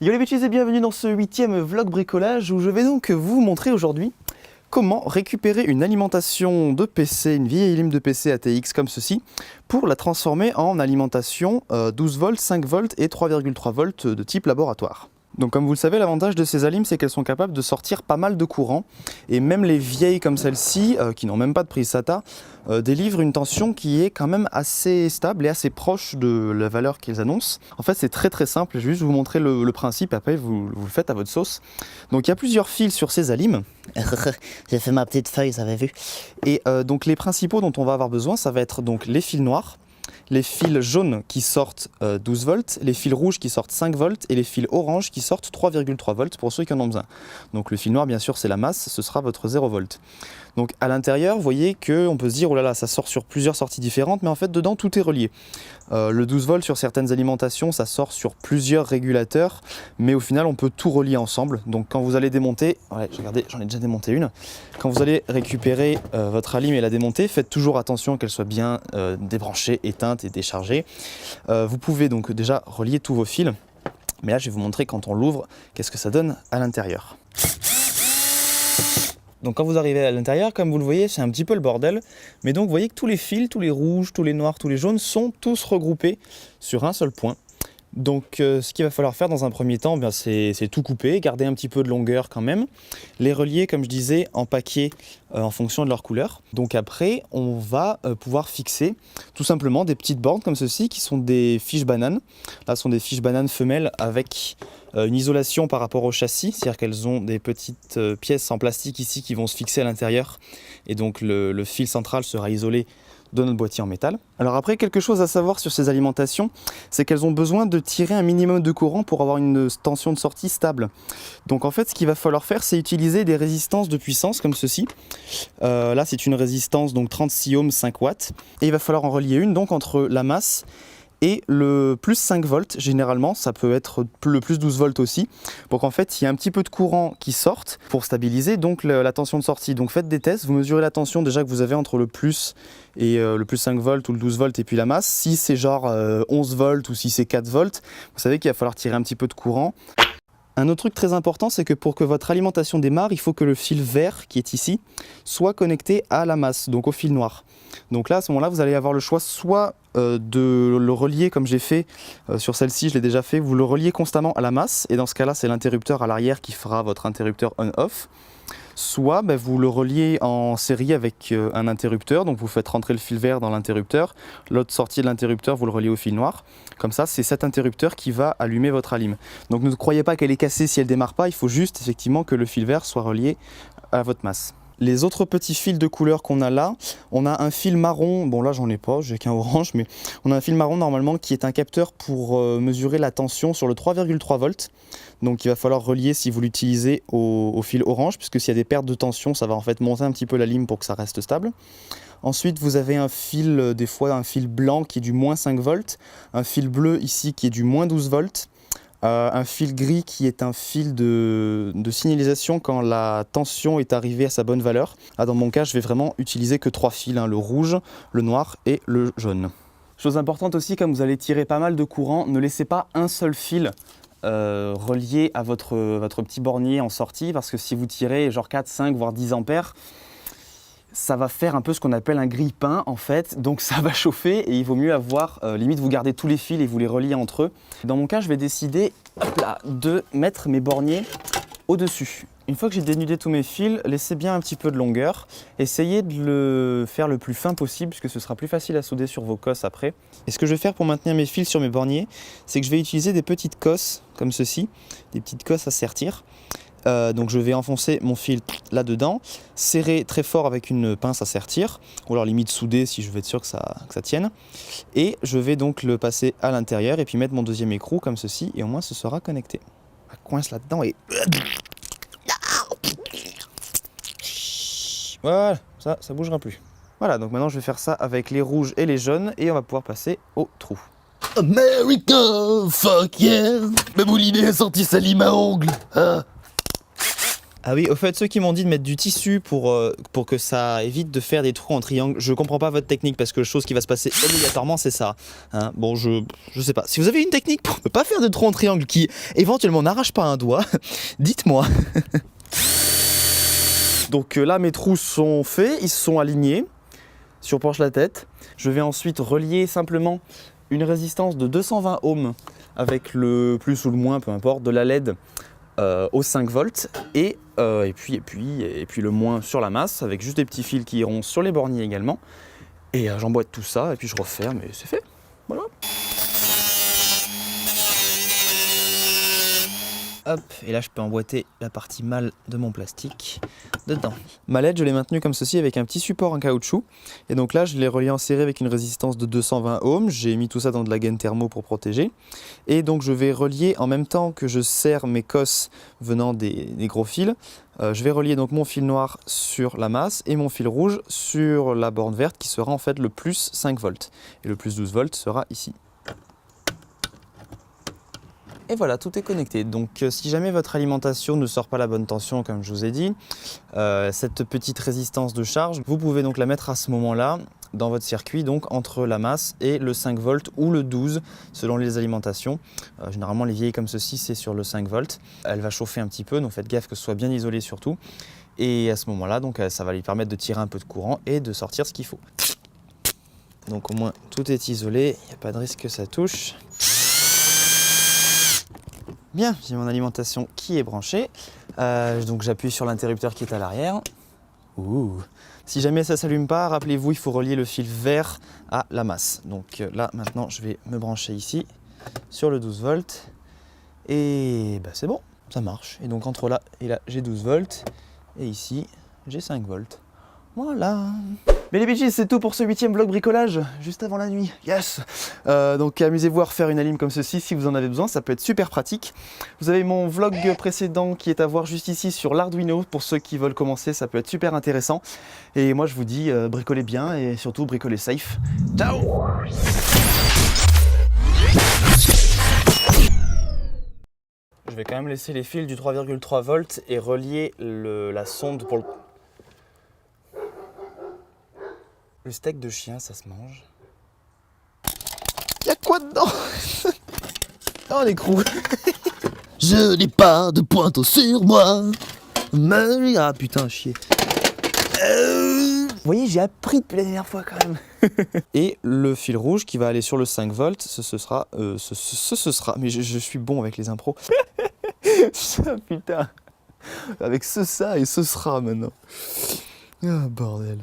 Yo les bêtises et bienvenue dans ce 8e vlog bricolage où je vais donc vous montrer aujourd'hui comment récupérer une alimentation de PC, une vieille lime de PC ATX comme ceci, pour la transformer en alimentation 12 volts, 5 volts et 3,3 volts de type laboratoire. Donc comme vous le savez, l'avantage de ces alimes, c'est qu'elles sont capables de sortir pas mal de courant. Et même les vieilles comme celle-ci, qui n'ont même pas de prise SATA, délivrent une tension qui est quand même assez stable et assez proche de la valeur qu'ils annoncent. En fait, c'est très simple, je vais juste vous montrer le principe, après vous le faites à votre sauce. Donc il y a plusieurs fils sur ces alimes. J'ai fait ma petite feuille, vous avez vu. Et donc les principaux dont on va avoir besoin, ça va être donc les fils noirs, les fils jaunes qui sortent 12 volts, les fils rouges qui sortent 5 volts et les fils oranges qui sortent 3,3 volts pour ceux qui en ont besoin. Donc le fil noir, bien sûr, c'est la masse, ce sera votre 0 volt. Donc à l'intérieur, vous voyez qu'on peut se dire, oh là là, ça sort sur plusieurs sorties différentes, mais en fait dedans tout est relié. Le 12 volts sur certaines alimentations, ça sort sur plusieurs régulateurs, mais au final on peut tout relier ensemble. Donc quand vous allez démonter, ouais, regardez, j'en ai déjà démonté une. Quand vous allez récupérer votre alim et la démonter, faites toujours attention qu'elle soit bien débranchée, éteinte et déchargée. Vous pouvez donc déjà relier tous vos fils, mais là je vais vous montrer quand on l'ouvre, qu'est-ce que ça donne à l'intérieur. Donc quand vous arrivez à l'intérieur, comme vous le voyez, c'est un petit peu le bordel. Mais donc vous voyez que tous les fils, tous les rouges, tous les noirs, tous les jaunes sont tous regroupés sur un seul point. Donc ce qu'il va falloir faire dans un premier temps, c'est tout couper, garder un petit peu de longueur quand même. Les relier, comme je disais, en paquets en fonction de leur couleur. Donc après, on va pouvoir fixer tout simplement des petites bornes comme ceci qui sont des fiches bananes. Là, ce sont des fiches bananes femelles avec une isolation par rapport au châssis, c'est-à-dire qu'elles ont des petites pièces en plastique ici qui vont se fixer à l'intérieur. Et donc le fil central sera isolé de notre boîtier en métal. Alors après, quelque chose à savoir sur ces alimentations, c'est qu'elles ont besoin de tirer un minimum de courant pour avoir une tension de sortie stable. Donc en fait, ce qu'il va falloir faire, c'est utiliser des résistances de puissance comme ceci. Là, c'est une résistance donc 36 ohms 5 watts. Et il va falloir en relier une donc entre la masse et le plus 5 volts, généralement, ça peut être le plus 12 volts aussi, pour qu'en fait, il y ait un petit peu de courant qui sorte pour stabiliser donc la tension de sortie. Donc faites des tests, vous mesurez la tension déjà que vous avez entre le plus et le plus 5 volts ou le 12 volts et puis la masse. Si c'est genre 11 volts ou si c'est 4 volts, vous savez qu'il va falloir tirer un petit peu de courant. Un autre truc très important, c'est que pour que votre alimentation démarre, il faut que le fil vert qui est ici soit connecté à la masse, donc au fil noir. Donc là, à ce moment-là, vous allez avoir le choix soit de le relier comme j'ai fait sur celle-ci, je l'ai déjà fait, vous le reliez constamment à la masse, et dans ce cas-là, c'est l'interrupteur à l'arrière qui fera votre interrupteur on-off. Soit vous le reliez en série avec un interrupteur, donc vous faites rentrer le fil vert dans l'interrupteur, l'autre sortie de l'interrupteur, vous le reliez au fil noir. Comme ça, c'est cet interrupteur qui va allumer votre alim. Donc ne croyez pas qu'elle est cassée si elle ne démarre pas, il faut juste effectivement que le fil vert soit relié à votre masse. Les autres petits fils de couleur qu'on a là, on a un fil marron, bon là j'en ai pas, j'ai qu'un orange, mais on a un fil marron normalement qui est un capteur pour mesurer la tension sur le 3,3 volts. Donc il va falloir relier si vous l'utilisez au fil orange, puisque s'il y a des pertes de tension, ça va en fait monter un petit peu la lime pour que ça reste stable. Ensuite vous avez un fil, des fois un fil blanc qui est du moins 5 volts, un fil bleu ici qui est du moins 12 volts. Un fil gris qui est un fil de signalisation quand la tension est arrivée à sa bonne valeur. Dans mon cas, je vais vraiment utiliser que 3 fils, le rouge, le noir et le jaune. Chose importante aussi, comme vous allez tirer pas mal de courant, ne laissez pas un seul fil relié à votre petit bornier en sortie, parce que si vous tirez genre 4, 5, voire 10 ampères, ça va faire un peu ce qu'on appelle un grille-pain en fait, donc ça va chauffer et il vaut mieux avoir, limite vous gardez tous les fils et vous les reliez entre eux. Dans mon cas, je vais décider de mettre mes borniers au-dessus. Une fois que j'ai dénudé tous mes fils, laissez bien un petit peu de longueur. Essayez de le faire le plus fin possible puisque ce sera plus facile à souder sur vos cosses après. Et ce que je vais faire pour maintenir mes fils sur mes borniers, c'est que je vais utiliser des petites cosses comme ceci, des petites cosses à sertir. Donc je vais enfoncer mon fil là-dedans, serrer très fort avec une pince à sertir, ou alors limite souder si je veux être sûr que ça tienne. Et je vais donc le passer à l'intérieur et puis mettre mon deuxième écrou comme ceci, et au moins ce sera connecté. Ça coince là-dedans et... Voilà, ça bougera plus. Voilà, donc maintenant je vais faire ça avec les rouges et les jaunes, et on va pouvoir passer au trou. America, fuck yeah. Ma moulinée a sorti sa lime à ongles. Ah. Ah oui, au fait, ceux qui m'ont dit de mettre du tissu pour que ça évite de faire des trous en triangle, je comprends pas votre technique parce que la chose qui va se passer obligatoirement, c'est ça. Hein, bon, je sais pas. Si vous avez une technique pour ne pas faire de trous en triangle qui éventuellement n'arrache pas un doigt, dites-moi. Donc là, mes trous sont faits, ils se sont alignés sur penche la tête. Je vais ensuite relier simplement une résistance de 220 ohms avec le plus ou le moins, peu importe, de la LED au 5 volts et puis le moins sur la masse avec juste des petits fils qui iront sur les borniers également. Et j'emboîte tout ça et puis je referme et c'est fait. Voilà. Hop, et là je peux emboîter la partie mâle de mon plastique dedans. Ma LED, je l'ai maintenue comme ceci avec un petit support en caoutchouc. Et donc là, je l'ai relié en série avec une résistance de 220 ohms. J'ai mis tout ça dans de la gaine thermo pour protéger. Et donc je vais relier en même temps que je serre mes cosses venant des gros fils. Je vais relier donc mon fil noir sur la masse et mon fil rouge sur la borne verte qui sera en fait le plus 5 volts. Et le plus 12 volts sera ici. Et voilà, tout est connecté. Donc si jamais votre alimentation ne sort pas la bonne tension, comme je vous ai dit, cette petite résistance de charge, vous pouvez donc la mettre à ce moment-là dans votre circuit, donc entre la masse et le 5 volts ou le 12, selon les alimentations. Généralement, les vieilles comme ceci, c'est sur le 5 volts. Elle va chauffer un petit peu, donc faites gaffe que ce soit bien isolé surtout. Et à ce moment-là, donc ça va lui permettre de tirer un peu de courant et de sortir ce qu'il faut. Donc au moins, tout est isolé, il n'y a pas de risque que ça touche. Bien, j'ai mon alimentation qui est branchée, donc j'appuie sur l'interrupteur qui est à l'arrière. Si jamais ça ne s'allume pas, rappelez-vous, il faut relier le fil vert à la masse. Donc là, maintenant, je vais me brancher ici, sur le 12 volts, et bah, c'est bon, ça marche. Et donc entre là et là, j'ai 12 volts, et ici, j'ai 5 volts. Voilà. Mais les bitches, c'est tout pour ce 8e vlog bricolage, juste avant la nuit, yes. Donc amusez-vous à refaire une alim comme ceci si vous en avez besoin, ça peut être super pratique. Vous avez mon vlog précédent qui est à voir juste ici sur l'Arduino, pour ceux qui veulent commencer, ça peut être super intéressant. Et moi je vous dis, bricolez bien et surtout bricolez safe. Ciao. Je vais quand même laisser les fils du 3,3 volts et relier la sonde pour le... Le steak de chien, ça se mange. Y'a quoi dedans? Oh, l'écrou. Je n'ai pas de pointeau sur moi. Ah putain, chier. Vous voyez, j'ai appris depuis la dernière fois quand même. Et le fil rouge qui va aller sur le 5 volts, ce sera... Mais je suis bon avec les impros. Ça, putain. Avec ça et ce sera maintenant. Ah, bordel.